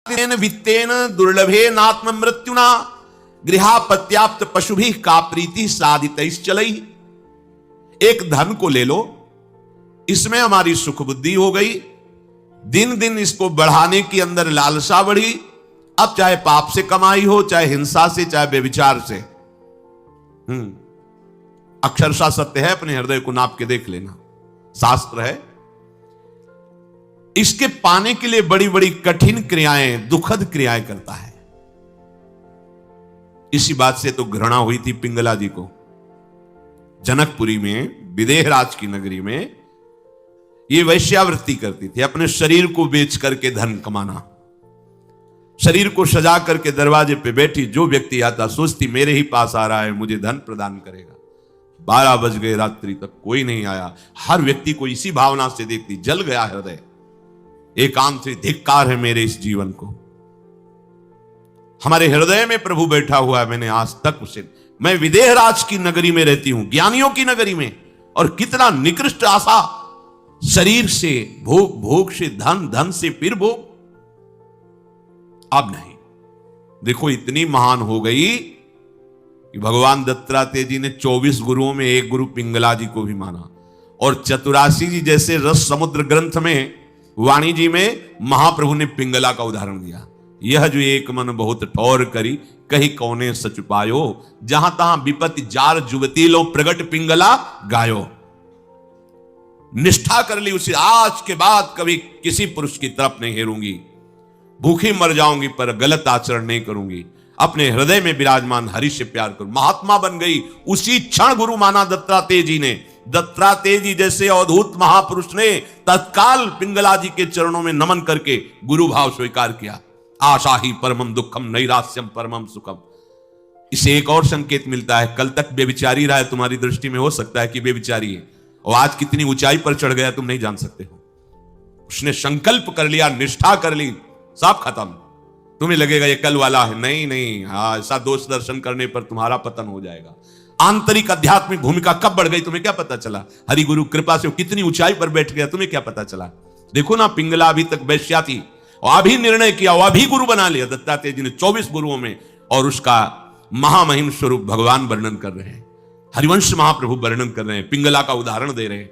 वित्तेन दुर्लभे नात्म मृत्युना गृहापत्याप्त पशुभि का प्रीति साधितैश्चलई। एक धन को ले लो, इसमें हमारी सुख बुद्धि हो गई, दिन दिन इसको बढ़ाने की अंदर लालसा बढ़ी। अब चाहे पाप से कमाई हो, चाहे हिंसा से, चाहे व्यभिचार से, अक्षरशः सत्य है, अपने हृदय को नाप के देख लेना, शास्त्र है। इसके पाने के लिए बड़ी बड़ी कठिन क्रियाएं, दुखद क्रियाएं करता है। इसी बात से तो घृणा हुई थी पिंगला जी को। जनकपुरी में, विदेहराज की नगरी में, ये वैश्यावृत्ति करती थी, अपने शरीर को बेच करके धन कमाना। शरीर को सजा करके दरवाजे पे बैठी, जो व्यक्ति आता सोचती मेरे ही पास आ रहा है, मुझे धन प्रदान करेगा। 12 बज गए, रात्रि तक कोई नहीं आया। हर व्यक्ति को इसी भावना से देखती, जल गया हृदय, एकांत से धिक्कार है मेरे इस जीवन को। हमारे हृदय में प्रभु बैठा हुआ है, मैंने आज तक उसे, मैं विदेहराज की नगरी में रहती हूं, ज्ञानियों की नगरी में, और कितना निकृष्ट आशा, शरीर से भोग, भोग से धन, धन से फिर भोग। अब नहीं, देखो इतनी महान हो गई कि भगवान दत्तात्रेय जी ने 24 गुरुओं में एक गुरु पिंगला जी को भी माना। और चतुरासी जी जैसे रस समुद्र ग्रंथ में, वाणी जी में, महाप्रभु ने पिंगला का उदाहरण दिया। यह जो एक मन बहुत ठौर करी, कहीं कौने सच पायो, जहां तहां विपत्ति जार जुवती लो, प्रगट पिंगला गायो। निष्ठा कर ली उसे, आज के बाद कभी किसी पुरुष की तरफ नहीं हेरूंगी, भूखी मर जाऊंगी पर गलत आचरण नहीं करूंगी, अपने हृदय में विराजमान हरि से प्यार करूं। महात्मा बन गई, उसी क्षण गुरु माना दत्तात्रेय जी ने। दत्तात्रेय जी जैसे अवधूत महापुरुष ने तत्काल पिंगला जी के चरणों में नमन करके गुरु भाव स्वीकार किया। आशा ही परमम दुखम, नैरास्यम परमम सुखम। इसे एक और संकेत मिलता है, कल तक बेविचारी रहा है, तुम्हारी दृष्टि में हो सकता है कि बेविचारी है, और आज कितनी ऊंचाई पर चढ़ गया तुम नहीं जान सकते हो। उसने संकल्प कर लिया, निष्ठा कर ली, सब खत्म। तुम्हें लगेगा ये कल वाला है, नहीं नहीं, हाँ, ऐसा दोष दर्शन करने पर तुम्हारा पतन हो जाएगा। आंतरिक आध्यात्मिक भूमिका कब बढ़ गई तुम्हें क्या पता चला? हरि गुरु कृपा से कितनी ऊंचाई पर बैठ गया, तुम्हें क्या पता चला? देखो ना, पिंगला अभी तक वैश्या थी, और अभी निर्णय किया, और अभी गुरु बना लिया दत्तात्रेय जी ने 24 गुरुओं में, और उसका महामहिम स्वरूप भगवान वर्णन कर रहे हैं, हरिवंश महाप्रभु वर्णन कर रहे हैं, पिंगला का उदाहरण दे रहे हैं।